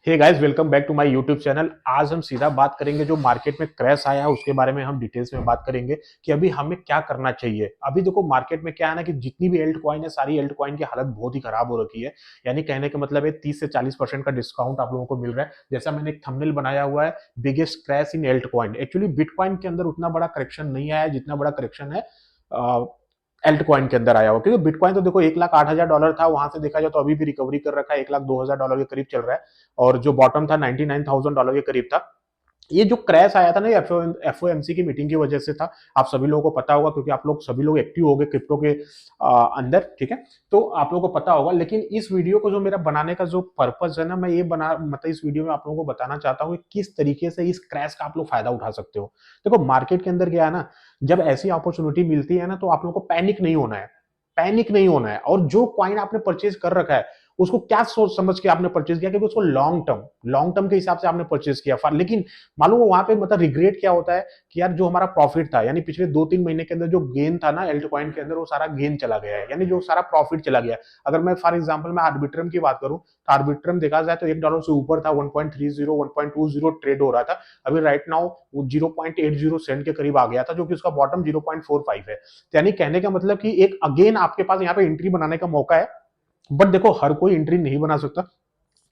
Hey guys, welcome back to my YouTube channel. आज हम सीधा बात करेंगे जो मार्केट में क्रैश आया है उसके बारे में हम डिटेल्स में बात करेंगे कि अभी हमें क्या करना चाहिए। अभी देखो मार्केट में क्या है ना कि जितनी भी एल्ट कॉइन है सारी एल्ट कॉइन की हालत बहुत ही खराब हो रखी है। यानी कहने का मतलब है 30 से 40% का डिस्काउंट आप लोगों को मिल रहा है। जैसा मैंने एक थंबनेल बनाया हुआ है, biggest crash in Alt coin. Actually bitcoin के अंदर उतना बड़ा करेक्शन नहीं आया जितना बड़ा करेक्शन है एल्ट कॉइन के अंदर आया हुआ, क्योंकि बिटकॉइन तो देखो 1,08,000 था, वहां से देखा जाए तो अभी भी रिकवरी कर रखा है, 1,02,000 के करीब चल रहा है। और जो बॉटम था 99,000 के करीब था। ये जो क्रैश आया था ना, एफओएमसी की मीटिंग की वजह से था। आप सभी लोगों को पता होगा क्योंकि आप लोग सभी लोग एक्टिव हो गए क्रिप्टो के अंदर, ठीक है। तो आप लोगों को पता होगा, लेकिन इस वीडियो को जो मेरा बनाने का जो पर्पस है ना, मैं ये बना मतलब इस वीडियो में आप लोगों को बताना चाहता हूँ कि किस तरीके से इस क्रैश का आप लोग फायदा उठा सकते हो। देखो मार्केट के अंदर क्या है ना, जब ऐसी अपॉर्चुनिटी मिलती है ना तो आप लोगों को पैनिक नहीं होना है। पैनिक नहीं होना है। और जो कॉइन आपने परचेज कर रखा है उसको क्या सोच समझ के आपने परचेज किया, क्योंकि उसको लॉन्ग टर्म के हिसाब से आपने परचेज किया। लेकिन मालूम वहां पे मतलब रिग्रेट क्या होता है कि यार जो हमारा प्रॉफिट था, यानी पिछले 2-3 महीने के अंदर जो गेन था ना एल्ट कॉइन के अंदर, वो सारा गेन चला गया है, यानी जो सारा प्रॉफिट चला गया है। अगर मैं फॉर एग्जांपल मैं आर्बिट्रम की बात करूं तो आर्बिट्रम देखा जाए तो $1 से ऊपर था, 1.30 1.20 ट्रेड हो रहा था। अभी राइट नाउ वो 0.80 सेंट के करीब आ गया था, जो कि उसका बॉटम 0.45 है। यानी कहने का मतलब कि एक अगेन आपके पास यहाँ पे एंट्री बनाने का मौका है। बट देखो हर कोई एंट्री नहीं बना सकता,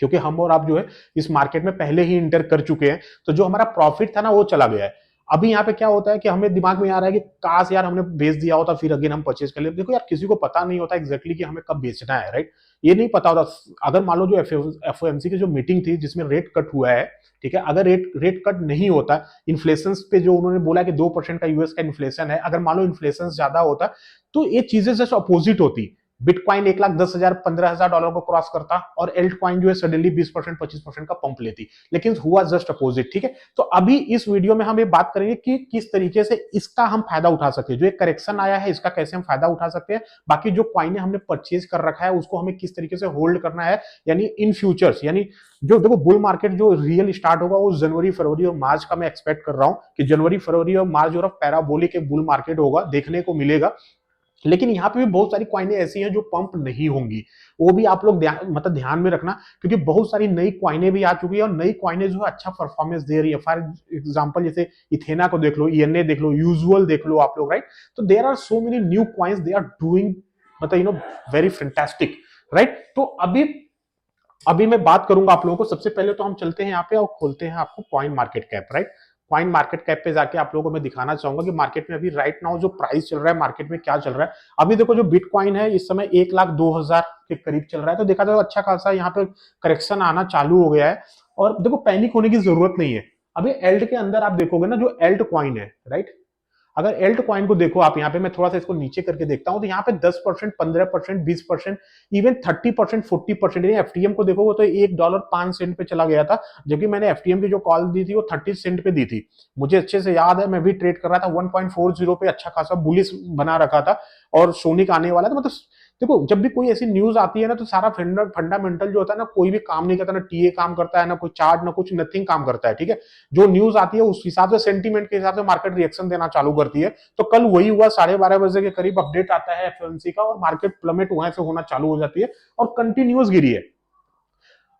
क्योंकि हम और आप जो है इस मार्केट में पहले ही इंटर कर चुके हैं। तो जो हमारा प्रॉफिट था ना वो चला गया है। अभी यहाँ पे क्या होता है कि हमें दिमाग में आ रहा है कि काश यार हमने बेच दिया होता, फिर अगेन हम परचेज कर ले। देखो यार किसी को पता नहीं होता एग्जैक्टली कि हमें कब बेचना है, राइट। ये नहीं पता होता। अगर मान लो जो एफओएमसी की जो मीटिंग थी जिसमें रेट कट हुआ है, ठीक है, अगर रेट कट नहीं होता, इन्फ्लेशन पे जो उन्होंने बोला कि 2% का यूएस का इन्फ्लेशन है, अगर मान लो इन्फ्लेशन ज्यादा होता तो ये चीजें जस्ट अपोजिट होती। बिटकॉइन 1,10,000 $15,000 को क्रॉस करता और एल्ट कॉइन जो है सडनली 20% 25% का पंप लेती। लेकिन हुआ जस्ट अपोजिट, ठीक है। तो अभी इस वीडियो में हम ये बात करेंगे कि किस तरीके से इसका हम फायदा उठा सकते हैं। जो एक करेक्शन आया है इसका कैसे हम फायदा उठा सकते हैं। बाकी जो कॉइन हमने परचेज कर रखा है उसको हमें किस तरीके से होल्ड करना है, यानी इन फ्यूचर्स। यानी जो देखो बुल मार्केट जो रियल स्टार्ट होगा वो जनवरी फरवरी और मार्च का मैं एक्सपेक्ट कर रहा हूं कि जनवरी फरवरी और मार्च जो पैराबोलिक एक बुल मार्केट होगा देखने को मिलेगा। लेकिन यहाँ पे भी बहुत सारी क्वाइनें ऐसी हैं जो पंप नहीं होंगी। वो भी आप लोग ध्यान में रखना, क्योंकि बहुत सारी नई क्वाइनें भी आ चुकी है और नई क्वाइनें जो है अच्छा परफॉर्मेंस दे रही है। फॉर एग्जांपल जैसे इथेना को देख लो, ईएनए देख लो, यूजुअल देख लो आप लोग, राइट। तो there are so many new coins, they are doing very fantastic, right. तो अभी अभी मैं बात करूंगा आप लोगों को। सबसे पहले तो हम चलते हैं यहाँ पे और खोलते हैं आपको coin market cap, right. Coin market cap पे जाके आप लोगों को मैं दिखाना चाहूंगा कि मार्केट में अभी राइट नाउ जो प्राइस चल रहा है मार्केट में क्या चल रहा है। अभी देखो जो बिटकॉइन है इस समय 1,02,000 के करीब चल रहा है। तो देखा जाए अच्छा खासा यहाँ पे करेक्शन आना चालू हो गया है। और देखो पैनिक होने की जरूरत नहीं है। अभी एल्ट के अंदर आप देखोगे ना, जो एल्ट कॉइन है, राइट। अगर एल्ट कॉइन को देखो आप यहाँ पे, मैं थोड़ा सा इसको नीचे करके देखता हूं तो यहाँ पे 10%, 15%, 20%, इवन 30%, 40%। एफटीएम को देखो तो $1.05 पे चला गया था, जबकि मैंने एफटीएम की जो कॉल दी थी वो 30 सेंट पे दी थी। मुझे अच्छे से याद है, मैं भी ट्रेड कर रहा था 1.40 पे, अच्छा खासा बुलिश बना रखा था और सोनिक आने वाला था। मतलब देखो जब भी कोई ऐसी न्यूज आती है ना तो सारा फंडामेंटल जो होता है ना, कोई भी काम नहीं करता, ना टीए काम करता है, ना कोई चार्ट, ना कुछ, नथिंग काम करता है, ठीक है। जो न्यूज आती है उस हिसाब से, सेंटीमेंट के हिसाब से मार्केट रिएक्शन देना चालू करती है। तो कल वही हुआ, 12:30 के करीब अपडेट आता है एफओएमसी का और मार्केट प्लमेट वहां से होना चालू हो जाती है और कंटिन्यूअस गिरी है।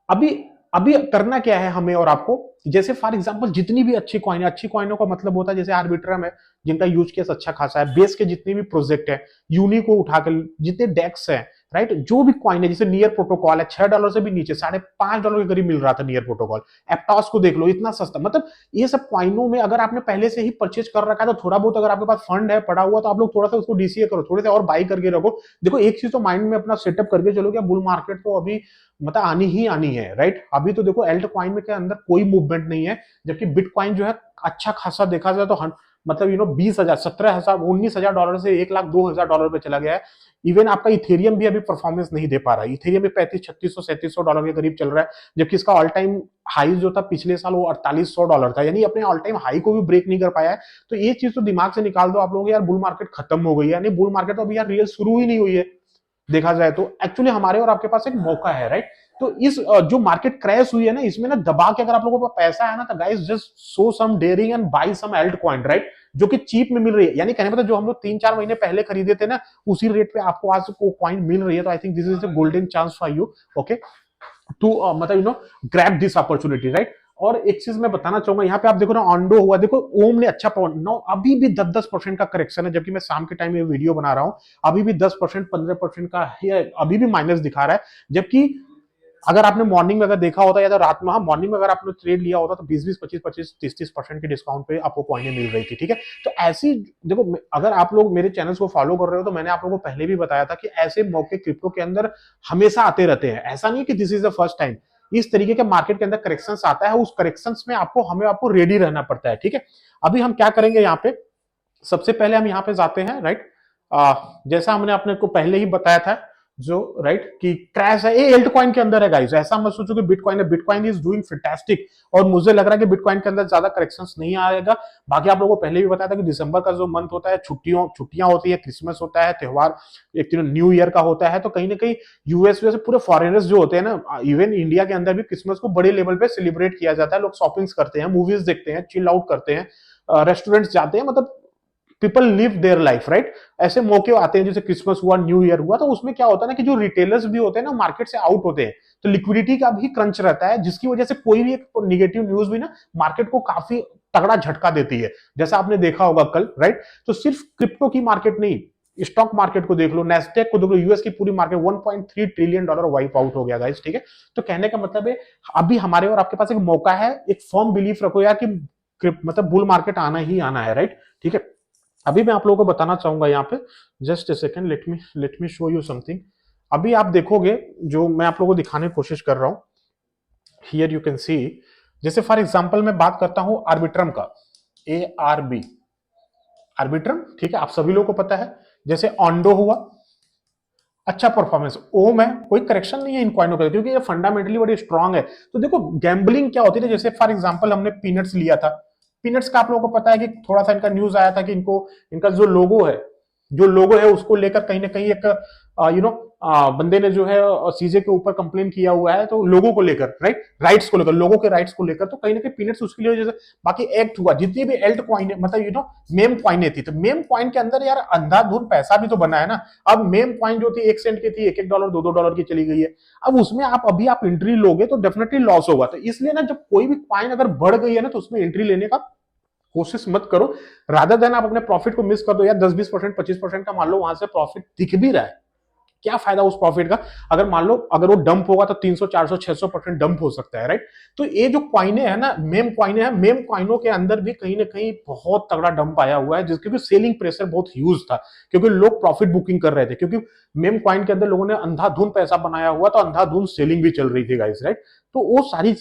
अभी अभी करना क्या है हमें और आपको, जैसे फॉर एग्जांपल जितनी भी अच्छी कॉइन है, अच्छी कॉइनों का मतलब होता है जैसे आर्बिट्रम है जिनका यूज केस अच्छा खासा है, बेस के जितने भी प्रोजेक्ट है, यूनी को उठाकर जितने डेक्स है, राइट। जो भी कॉइन है जैसे नियर प्रोटोकॉल है, $6 से भी नीचे, $5.5 के करीब मिल रहा था नियर प्रोटोकॉल। एप्टॉस को देख लो, इतना सस्ता। मतलब ये सब कॉइनों में अगर आपने पहले से ही परचेज कर रखा है तो थोड़ा बहुत अगर आपके पास फंड है पड़ा हुआ तो आप लोग थोड़ा सा उसको डीसीए करो, थोड़े से और बाई करके रखो। देखो एक चीज तो माइंड में अपना सेटअप करके चलो कि बुल मार्केट तो अभी मतलब आनी ही आनी है, राइट। अभी तो देखो एल्ट कॉइन में के अंदर कोई मूवमेंट नहीं है, जबकि बिटकॉइन जो है अच्छा खासा देखा जाए तो मतलब 20,000, 17,000, $19,000 से $1,02,000 पे चला गया है। इवन आपका इथेरियम भी अभी परफॉर्मेंस नहीं दे पा रहा है। इथेरियम भी 3500, 3600 के करीब चल रहा है, जबकि इसका ऑल टाइम हाई जो था पिछले साल वो $4,800 था, यानी अपने ऑल टाइम हाई को भी ब्रेक नहीं कर पाया है। तो ये चीज तो दिमाग से निकाल दो आप लोग, यार बुल मार्केट खत्म हो गई है। यानी बुल मार्केट तो अभी यार रियल शुरू ही नहीं हुई है। देखा जाए तो एक्चुअली हमारे और आपके पास एक मौका है, राइट। तो इस जो मार्केट क्रैश हुई है ना, इसमें ना दबा के अगर आप लोगों को पैसा है ना तो guys just so some daring and buy some alt coin, right. जो कि चीप में मिल रही है, यानी कहने मतलब जो हम लोग 3-4 महीने पहले खरीदे थे ना, उसी रेट पे आपको आज को कॉइन मिल रही है। तो I think this is a golden chance for you, okay. To मतलब ग्रैब दिस अपॉर्चुनिटी, राइट। और एक चीज मैं बताना चाहूंगा, यहाँ पे आप देखो ना, ऑन्डो हुआ, देखो ओम ने अच्छा पवन नो, अभी भी 10-10% का करेक्शन है, जबकि मैं शाम के टाइम ये वीडियो बना रहा हूँ, अभी भी 10% 15% का है, अभी भी माइनस दिखा रहा है। जबकि अगर आपने मॉर्निंग में अगर देखा होता या तो रात में, हाँ मॉर्निंग में अगर आपने ट्रेड लिया होता तो 20-20, 25-25, 30-30% के डिस्काउंट पे आपको कॉइनें मिल रही थी, ठीक है। तो ऐसी, देखो अगर आप लोग मेरे चैनल्स को फॉलो कर रहे हो तो मैंने आप लोगों को पहले भी बताया था कि ऐसे मौके क्रिप्टो के अंदर हमेशा आते रहते हैं, ऐसा नहीं कि this is the first time. इस तरीके के मार्केट के अंदर करेक्शंस आता है, उस करेक्शंस में आपको रेडी रहना पड़ता है, ठीक है। अभी हम क्या करेंगे यहाँ पे, सबसे पहले हम यहाँ पे जाते हैं, राइट। जैसा हमने अपने को पहले ही बताया था, जो राइट कि क्रैश है, ये एल्ट कॉइन के अंदर है गाइस, ऐसा मत सोचो कि बिटकॉइन है, बिटकॉइन इज डूइंग फैंटास्टिक। और मुझे लग रहा है कि बिटकॉइन के अंदर ज्यादा करेक्शंस नहीं आएगा। बाकी आप लोगों को पहले भी बताया था कि दिसंबर का जो मंथ होता है, छुट्टियां होती है, क्रिसमस होता है, त्योहार एक न्यू ईयर का होता है, तो कहीं ना कहीं यूएस से पूरे फॉरेनर्स जो होते हैं ना, इवन इंडिया के अंदर भी क्रिसमस को बड़े लेवल पे सेलिब्रेट किया जाता है, लोग शॉपिंग्स करते हैं, मूवीज देखते हैं, चिल आउट करते हैं, रेस्टोरेंट्स जाते हैं, मतलब people live their life, right. ऐसे मौके आते हैं, जैसे क्रिसमस हुआ, न्यू ईयर हुआ, तो उसमें क्या होता है ना कि जो रिटेलर्स भी होते हैं ना, मार्केट से आउट होते हैं, तो लिक्विडिटी का भी क्रंच रहता है, जिसकी वजह से कोई भी एक निगेटिव न्यूज भी ना मार्केट को काफी तगड़ा झटका देती है, जैसा आपने देखा होगा कल, राइट। तो सिर्फ क्रिप्टो की मार्केट नहीं, स्टॉक मार्केट को देख लो, नेस्डेक को देख लो, यूएस की पूरी मार्केट $1.3 ट्रिलियन वाइप आउट हो गया गाइस, ठीक है। तो कहने का मतलब है, अभी हमारे और आपके पास एक मौका है, एक फर्म बिलीफ रखो यार कि मतलब बुल मार्केट आना ही आना है, राइट, ठीक है। अभी मैं आप लोगों को बताना चाहूंगा यहाँ पे, just a second, let me show you something. अभी आप देखोगे, जो मैं आप लोगों को दिखाने की कोशिश कर रहा हूं, हियर यू कैन सी, जैसे फॉर एग्जांपल मैं बात करता हूं आर्बिट्रम का, ARB, आर्बिट्रम, ठीक है, आप सभी लोगों को पता है। जैसे ऑन्डो हुआ, अच्छा परफॉर्मेंस, ओम है, कोई करेक्शन नहीं है इन कॉइनों का, क्योंकि ये फंडामेंटली बड़ी स्ट्रांग है। तो देखो गैम्बलिंग क्या होती है, जैसे फॉर एग्जांपल हमने पीनट्स लिया था, पीनट्स का आप लोगों को पता है कि थोड़ा सा इनका न्यूज आया था कि इनको, इनका जो लोगो है उसको लेकर कहीं ना कहीं एक बंदे ने जो है सीजे के ऊपर कंप्लेन किया हुआ है, तो लोगों को लेकर, राइट, राइट्स को लेकर, लोगों के राइट्स को लेकर, तो कहीं ना कहीं पीनट्स उसके लिए जैसे, बाकी एक्ट हुआ, जितनी भी एल्ट कॉइन, मतलब मेम कॉइने थी, तो मेम कॉइन के अंदर यार अंधाधुंध पैसा भी तो बना है ना। अब मेम कॉइन जो थी 1 सेंट की थी, $1-1 $2-2 की चली गई है। अब उसमें आप अभी आप एंट्री लोगे तो डेफिनेटली लॉस होगा, तो इसलिए ना जब कोई भी कॉइन अगर बढ़ गई है ना, तो उसमें एंट्री लेने का कोशिश मत करो, रादर देन आप अपने प्रॉफिट को मिस कर दो यार। 10-20%, 25% का मान लो वहां से प्रॉफिट दिख भी रहा है, क्या फायदा उस प्रॉफिट का, अगर मान लो अगर वो डंप होगा तो 300, 400, 600% डंप हो सकता है, राइट। तो ये जो क्वाइने है ना, मेम क्वाइने हैं, मेम क्वाइनों के अंदर भी कहीं ना कहीं बहुत तगड़ा डंप आया हुआ है, जिसके सेलिंग प्रेशर बहुत ह्यूज था, क्योंकि लोग प्रॉफिट बुकिंग कर रहे थे, क्योंकि मेम क्वाइन के अंदर लोगों ने अंधाधुंध पैसा बनाया हुआ, तो अंधाधुंध सेलिंग भी चल रही थी गाइस, राइट। तो वो सारी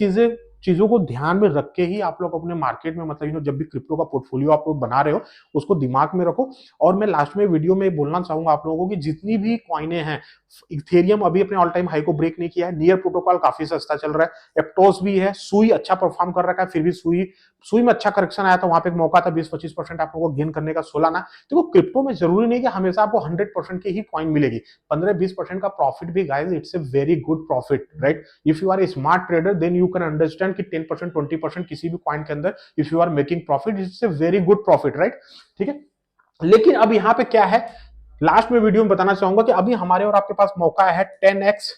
चीजों को ध्यान में रख के ही आप लोग अपने मार्केट में, मतलब जब भी क्रिप्टो का पोर्टफोलियो आप लोग बना रहे हो, उसको दिमाग में रखो। और मैं लास्ट में वीडियो में बोलना चाहूंगा आप लोगों को कि जितनी भी कॉइने हैं, इथेरियम अभी अपने ऑल टाइम हाई को ब्रेक नहीं किया है, नियर प्रोटोकॉल काफी सस्ता चल रहा है, एप्टोस भी है, सुई अच्छा परफॉर्म कर रखा है, फिर भी सुई में अच्छा करेक्शन आया था, वहां पे एक मौका था 20-25% आप लोगों को गेन करने का सोलाना। देखो क्रिप्टो में जरूरी नहीं कि हमेशा आपको 100% की ही कॉइन मिलेगी, 15-20% का प्रॉफिट भी guys, it's a very good profit, right. If you are a smart trader then you can understand कि 10%, 20% किसी भी कॉइन के अंदर if you are making profit, it's a very good profit, right, ठीक है। लेकिन अब यहां पे क्या है, लास्ट में वीडियो में बताना चाहूंगा कि अभी हमारे और आपके पास मौका है 10x,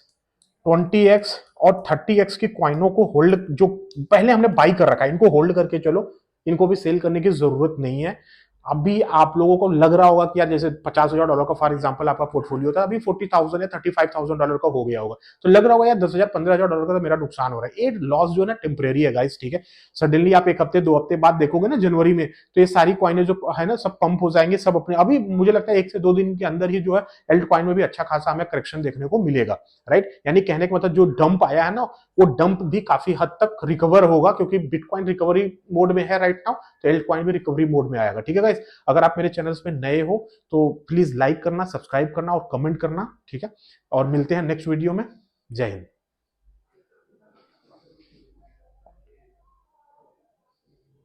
20x और 30x की कॉइनों को होल्ड, जो पहले हमने बाई कर रखा है, इनको होल्ड करके चलो, इनको भी सेल करने की जरूरत नहीं है। अभी आप लोगों को लग रहा होगा कि यार जैसे $50,000 का फॉर एग्जांपल आपका पोर्टफोलियो था, अभी 40,000 या $35,000 का हो गया होगा, तो लग रहा होगा यार 10,000 $15,000 का तो मेरा नुकसान हो रहा है। ये लॉस जो है ना टेम्परेरी है गाइस, ठीक है। सडनली आप 1 हफ्ते 2 हफ्ते बाद देखोगे ना जनवरी में, तो ये सारी कॉइने जो है ना सब पंप हो जाएंगे, सब अपने, अभी मुझे लगता है 1 से 2 दिन के अंदर ही जो है एल्ट कॉइन में भी अच्छा खासा हमें करेक्शन देखने को मिलेगा, राइट। यानी कहने का मतलब जो डंप आया है ना, वो डंप भी काफी हद तक रिकवर होगा, क्योंकि बिटकॉइन रिकवरी मोड में है राइट नाउ, तो एल्ट कॉइन भी रिकवरी मोड में आएगा, ठीक है गाइस। अगर आप मेरे चैनल्स पे नए हो तो प्लीज लाइक करना, सब्सक्राइब करना और कमेंट करना, ठीक है। और मिलते हैं नेक्स्ट वीडियो में। जय हिंद।